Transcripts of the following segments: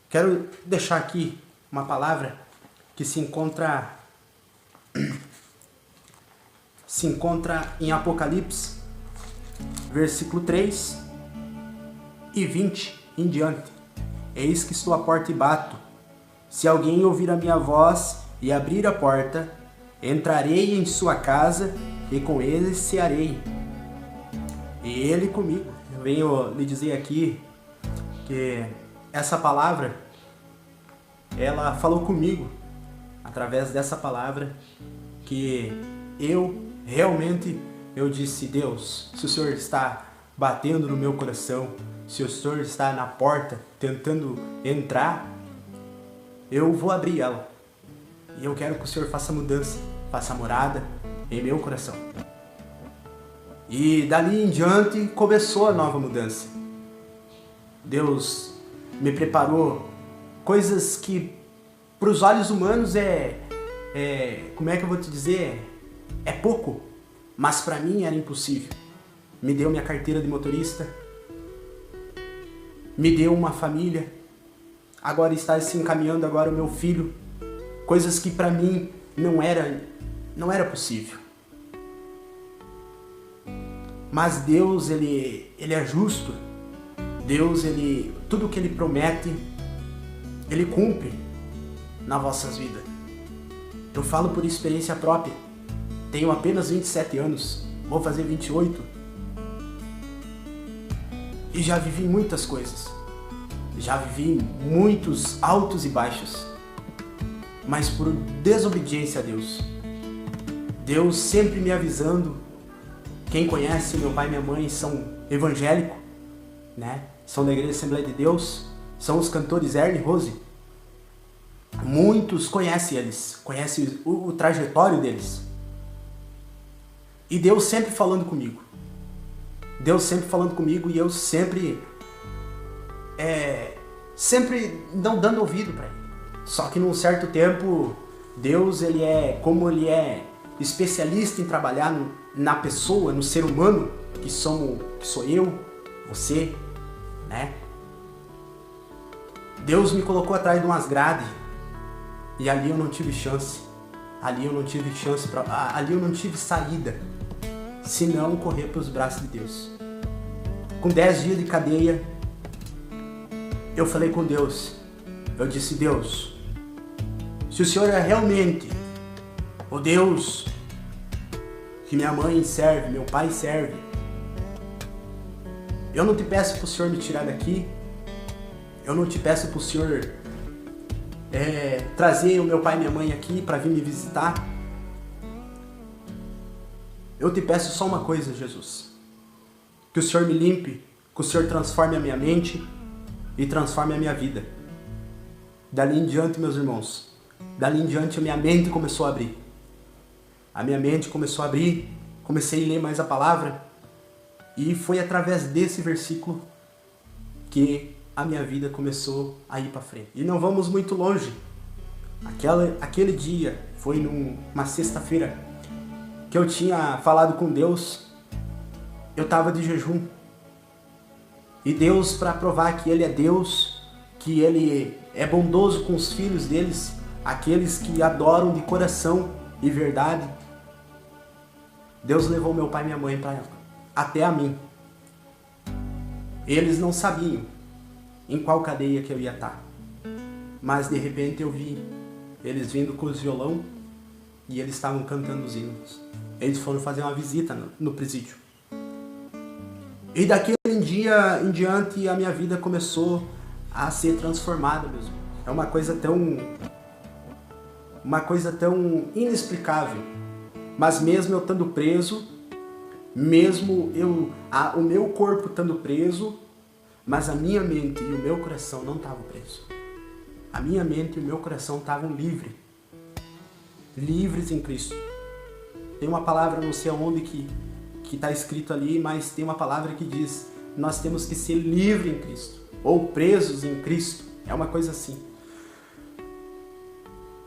Quero deixar aqui uma palavra que se encontra em Apocalipse, versículo 3 e 20 em diante. Eis que estou à porta e bato. Se alguém ouvir a minha voz e abrir a porta, entrarei em sua casa e com ele cearei, e ele comigo. Eu venho lhe dizer aqui que essa palavra, ela falou comigo, através dessa palavra, que eu disse: Deus, se o Senhor está batendo no meu coração, se o Senhor está na porta tentando entrar, eu vou abrir ela. E eu quero que o Senhor faça mudança, faça morada em meu coração. E dali em diante começou a nova mudança. Deus me preparou coisas que para os olhos humanos como é que eu vou te dizer? É pouco, mas para mim era impossível. Me deu minha carteira de motorista, me deu uma família, agora está se encaminhando agora o meu filho, coisas que para mim não era possível. Mas Deus, ele é justo. Deus, tudo que Ele promete, Ele cumpre nas vossas vidas. Eu falo por experiência própria. Tenho apenas 27 anos, vou fazer 28. E já vivi muitas coisas. Já vivi muitos altos e baixos. Mas por desobediência a Deus. Deus sempre me avisando. Quem conhece meu pai e minha mãe são evangélicos, né? São da Igreja Assembleia de Deus, são os cantores Ernie e Rose. Muitos conhecem eles, conhecem o trajetório deles. E Deus sempre falando comigo. Deus sempre falando comigo e eu sempre não dando ouvido para Ele. Só que num certo tempo, Deus, Ele é especialista em trabalhar na pessoa, no ser humano, que sou eu, você, né? Deus me colocou atrás de umas grades e ali eu não tive chance. Ali eu não tive saída, se não correr para os braços de Deus. Com 10 dias de cadeia, eu falei com Deus. Eu disse: Deus, se o Senhor é realmente o Deus que minha mãe serve, meu pai serve, eu não te peço para o Senhor me tirar daqui. Eu não te peço para o Senhor trazer o meu pai e minha mãe aqui para vir me visitar. Eu te peço só uma coisa, Jesus. Que o Senhor me limpe, que o Senhor transforme a minha mente e transforme a minha vida. Dali em diante, meus irmãos, dali em diante a minha mente começou a abrir. A minha mente começou a abrir, comecei a ler mais a palavra e foi através desse versículo que a minha vida começou a ir para frente. E não vamos muito longe. Aquele dia foi numa sexta-feira que eu tinha falado com Deus. Eu estava de jejum. E Deus, para provar que Ele é Deus, que Ele é bondoso com os filhos deles, aqueles que adoram de coração e verdade, Deus levou meu pai e minha mãe até a mim. Eles não sabiam em qual cadeia que eu ia estar. Mas de repente eu vi eles vindo com os violão e eles estavam cantando os hinos. Eles foram fazer uma visita no presídio. E daquele dia em diante a minha vida começou a ser transformada mesmo. É uma coisa tão inexplicável. Mas mesmo eu estando preso, o meu corpo estando preso, mas a minha mente e o meu coração não estavam presos. A minha mente e o meu coração estavam livres em Cristo. Tem uma palavra, não sei aonde que está escrito ali, mas tem uma palavra que diz: nós temos que ser livres em Cristo, ou presos em Cristo. É uma coisa assim.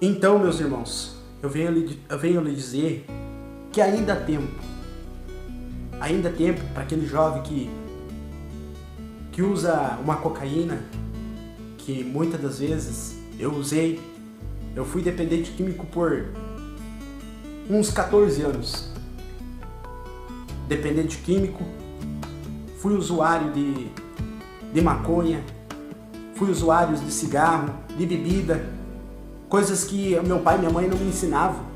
Então, meus irmãos, eu venho lhe dizer que ainda há tempo para aquele jovem que usa uma cocaína, que muitas das vezes eu fui dependente químico por uns 14 anos. Dependente químico, fui usuário de maconha, fui usuário de cigarro, de bebida, coisas que meu pai e minha mãe não me ensinavam,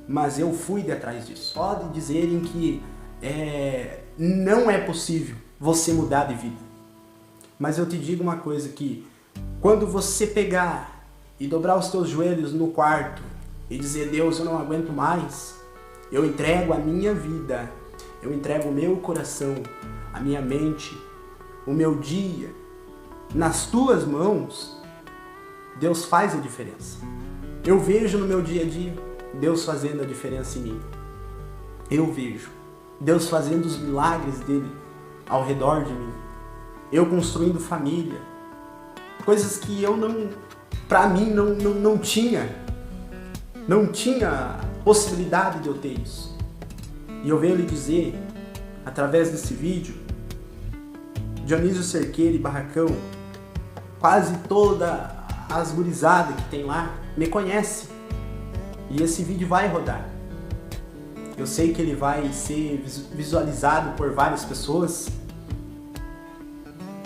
mas eu fui de atrás disso. Pode dizerem que não é possível você mudar de vida, mas eu te digo uma coisa, que quando você pegar e dobrar os teus joelhos no quarto e dizer: Deus, eu não aguento mais, eu entrego a minha vida, eu entrego o meu coração, a minha mente, o meu dia nas tuas mãos, Deus faz a diferença. Eu vejo no meu dia a dia Deus fazendo a diferença em mim. Eu vejo Deus fazendo os milagres dele ao redor de mim. Eu construindo família. Coisas que eu pra mim não tinha possibilidade de eu ter isso. E eu venho lhe dizer, através desse vídeo, Dionísio Cerqueira e Barracão, quase toda as gurizadas que tem lá me conhece. E esse vídeo vai rodar. Eu sei que ele vai ser visualizado por várias pessoas.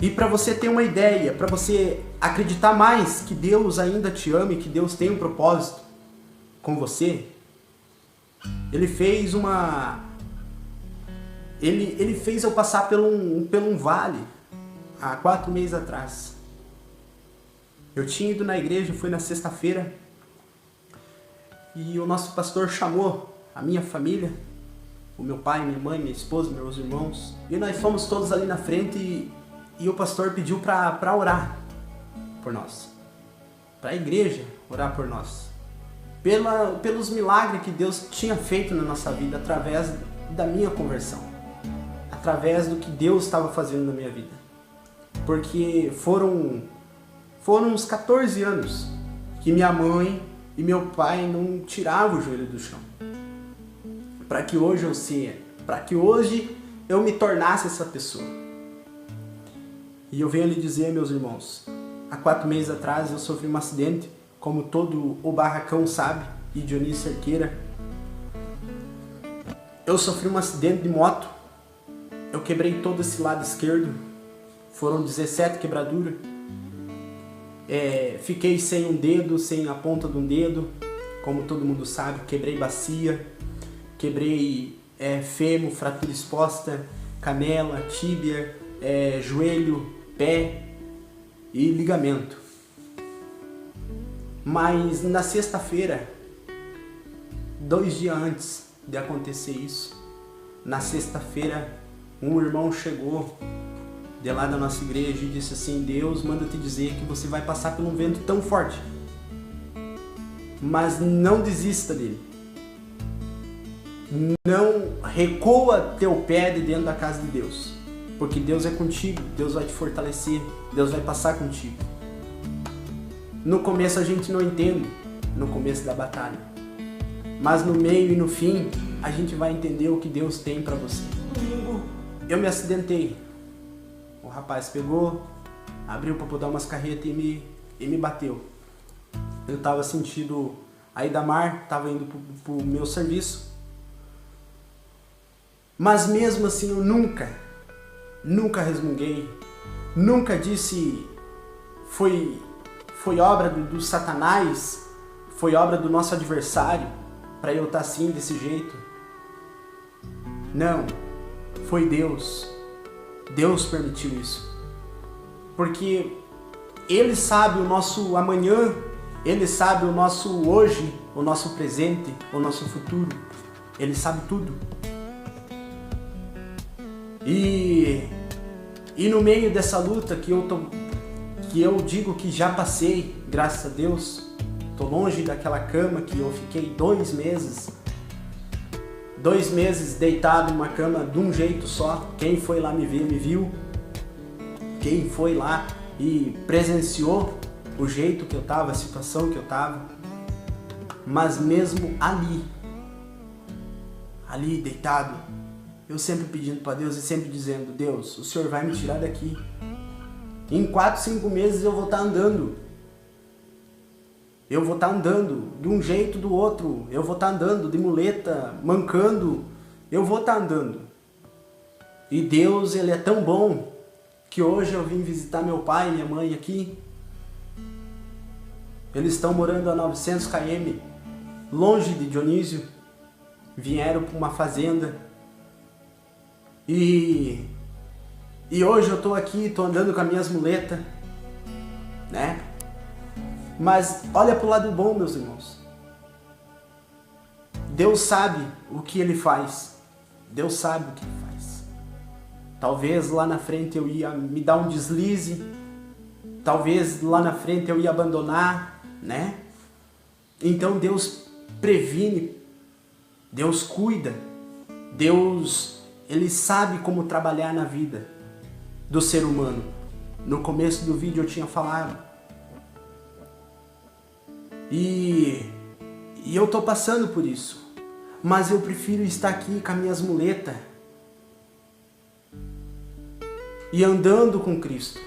E para você ter uma ideia, para você acreditar mais que Deus ainda te ama e que Deus tem um propósito com você, ele fez eu passar por um vale há 4 meses atrás. Eu tinha ido na igreja, fui na sexta-feira, e o nosso pastor chamou a minha família, o meu pai, minha mãe, minha esposa, meus irmãos, e nós fomos todos ali na frente e o pastor pediu para orar por nós, para a igreja orar por nós, pelos milagres que Deus tinha feito na nossa vida através da minha conversão, através do que Deus estava fazendo na minha vida, porque foram uns 14 anos que minha mãe e meu pai não tiravam o joelho do chão, para que hoje eu me tornasse essa pessoa. E eu venho lhe dizer, meus irmãos, há 4 meses atrás eu sofri um acidente, como todo o Barracão sabe, e Dionísio Cerqueira. Eu sofri um acidente de moto, eu quebrei todo esse lado esquerdo, foram 17 quebraduras. Fiquei sem um dedo, sem a ponta de um dedo, como todo mundo sabe, quebrei bacia, quebrei fêmur, fratura exposta, canela, tíbia, joelho, pé e ligamento. Mas na sexta-feira, 2 dias antes de acontecer isso, na sexta-feira, um irmão chegou de lá da nossa igreja e disse assim: Deus manda te dizer que você vai passar por um vento tão forte, mas não desista dele. Não recua teu pé de dentro da casa de Deus, porque Deus é contigo, Deus vai te fortalecer, Deus vai passar contigo. No começo a gente não entende, no começo da batalha, mas no meio e no fim a gente vai entender o que Deus tem para você. Domingo eu me acidentei. O rapaz pegou, abriu para poder umas carretas e me bateu. Eu estava sentindo a Idamar, estava indo pro meu serviço. Mas mesmo assim eu nunca resmunguei, nunca disse foi obra do Satanás, foi obra do nosso adversário para eu estar assim, desse jeito. Não, foi Deus. Deus permitiu isso, porque Ele sabe o nosso amanhã, Ele sabe o nosso hoje, o nosso presente, o nosso futuro, Ele sabe tudo. E no meio dessa luta que eu digo que já passei, graças a Deus, tô longe daquela cama que eu fiquei 2 meses. 2 meses deitado numa cama de um jeito só. Quem foi lá me ver, me viu. Quem foi lá e presenciou o jeito que eu tava, a situação que eu tava. Mas mesmo ali deitado, eu sempre pedindo para Deus e sempre dizendo: Deus, o Senhor vai me tirar daqui. Em 4, 5 meses eu vou estar andando. Eu vou estar andando de um jeito do outro. Eu vou estar andando de muleta, mancando. Eu vou estar andando. E Deus, Ele é tão bom que hoje eu vim visitar meu pai e minha mãe aqui. Eles estão morando a 900 km, longe de Dionísio. Vieram para uma fazenda. E hoje eu estou aqui, estou andando com as minhas muletas, né? Mas olha para o lado bom, meus irmãos. Deus sabe o que Ele faz. Deus sabe o que Ele faz. Talvez lá na frente eu ia me dar um deslize. Talvez lá na frente eu ia abandonar, né? Então Deus previne. Deus cuida. Deus, Ele sabe como trabalhar na vida do ser humano. No começo do vídeo eu tinha falado. E eu tô passando por isso. Mas eu prefiro estar aqui com as minhas muletas e andando com Cristo.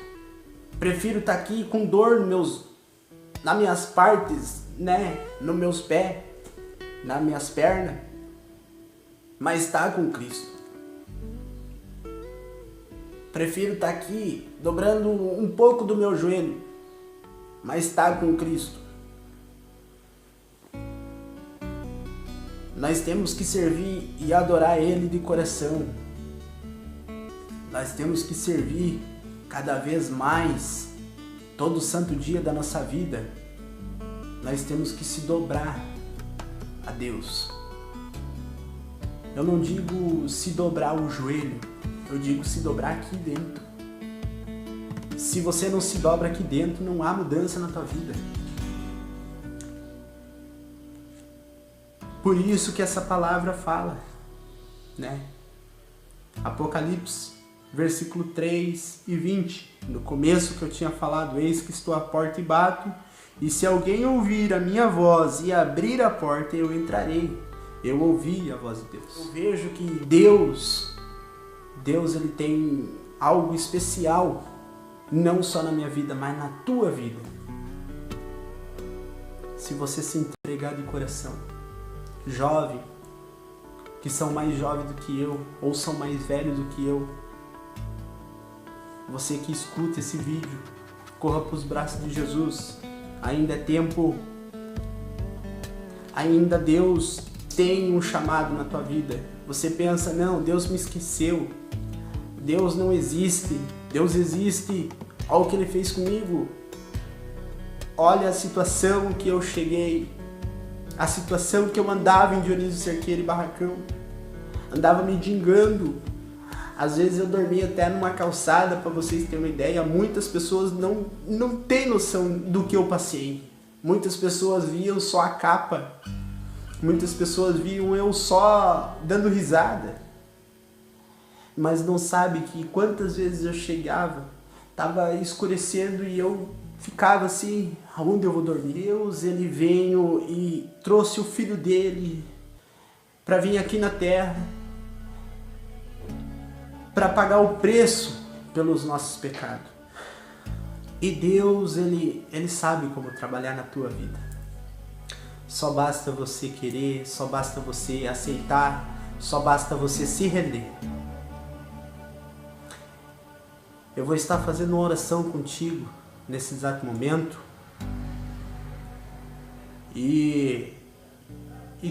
Prefiro estar aqui com dor nas minhas partes, né? Nos meus pés, nas minhas pernas, mas estar com Cristo. Prefiro estar aqui dobrando um pouco do meu joelho, mas estar com Cristo. Nós temos que servir e adorar Ele de coração. Nós temos que servir cada vez mais, todo santo dia da nossa vida. Nós temos que se dobrar a Deus. Eu não digo se dobrar o joelho, eu digo se dobrar aqui dentro. Se você não se dobra aqui dentro, não há mudança na tua vida. Por isso que essa palavra fala, né? Apocalipse, versículo 3 e 20. No começo que eu tinha falado, eis que estou à porta e bato, e se alguém ouvir a minha voz e abrir a porta, eu entrarei. Eu ouvi a voz de Deus. Eu vejo que Deus Ele tem algo especial, não só na minha vida, mas na tua vida. Se você se entregar de coração. Jovem, que são mais jovens do que eu, ou são mais velhos do que eu, você que escuta esse vídeo, corra para os braços de Jesus. Ainda é tempo. Ainda Deus tem um chamado na tua vida. Você pensa, não, Deus me esqueceu. Deus não existe. Deus existe. Olha o que Ele fez comigo. Olha a situação que eu cheguei. A situação que eu andava em Dionísio Cerqueira e Barracão. Andava mendigando. Às vezes eu dormia até numa calçada, para vocês terem uma ideia. Muitas pessoas não têm noção do que eu passei. Muitas pessoas viam só a capa. Muitas pessoas viam eu só dando risada. Mas não sabe que quantas vezes eu chegava, estava escurecendo e eu ficava assim, aonde eu vou dormir? Deus, Ele veio e trouxe o Filho dEle para vir aqui na terra, para pagar o preço pelos nossos pecados. E Deus, Ele sabe como trabalhar na tua vida. Só basta você querer, só basta você aceitar, só basta você se render. Eu vou estar fazendo uma oração contigo nesse exato momento e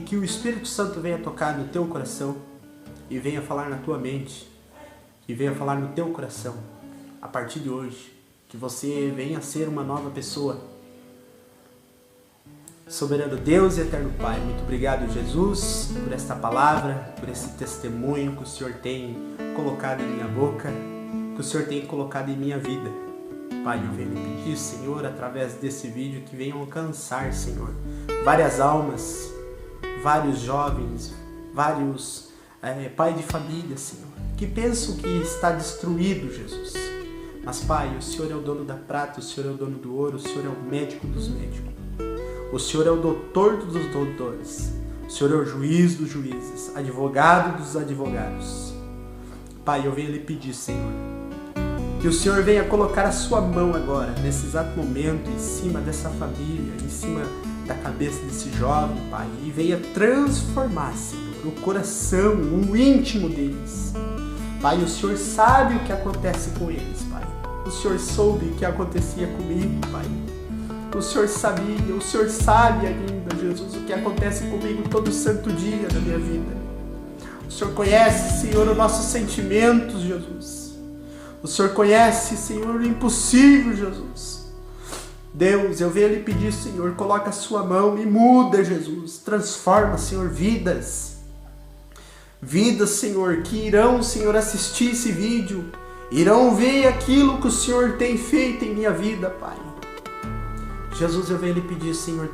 que o Espírito Santo venha tocar no teu coração e venha falar na tua mente e venha falar no teu coração a partir de hoje, que você venha ser uma nova pessoa. Soberano Deus e eterno Pai, muito obrigado, Jesus, por esta palavra, por esse testemunho que o Senhor tem colocado em minha boca, que o Senhor tem colocado em minha vida. Pai, eu venho lhe pedir, Senhor, através desse vídeo, que venham alcançar, Senhor, várias almas, vários jovens, vários pais de família, Senhor, que pensam que está destruído, Jesus. Mas, Pai, o Senhor é o dono da prata, o Senhor é o dono do ouro, o Senhor é o médico dos médicos. O Senhor é o doutor dos doutores. O Senhor é o juiz dos juízes, advogado dos advogados. Pai, eu venho lhe pedir, Senhor, Que o Senhor venha colocar a sua mão agora, nesse exato momento, em cima dessa família, em cima da cabeça desse jovem, Pai, e venha transformar, Senhor, o coração, o íntimo deles. Pai, o Senhor sabe o que acontece com eles, Pai. O Senhor soube o que acontecia comigo, Pai. O Senhor sabia, o Senhor sabe ainda, Jesus, o que acontece comigo todo santo dia da minha vida. O Senhor conhece, Senhor, os nossos sentimentos, Jesus. O Senhor conhece, Senhor, o impossível, Jesus. Deus, eu venho lhe pedir, Senhor, coloca a sua mão e muda, Jesus. Transforma, Senhor, vidas. Vidas, Senhor, que irão, Senhor, assistir esse vídeo. Irão ver aquilo que o Senhor tem feito em minha vida, Pai. Jesus, eu venho lhe pedir, Senhor,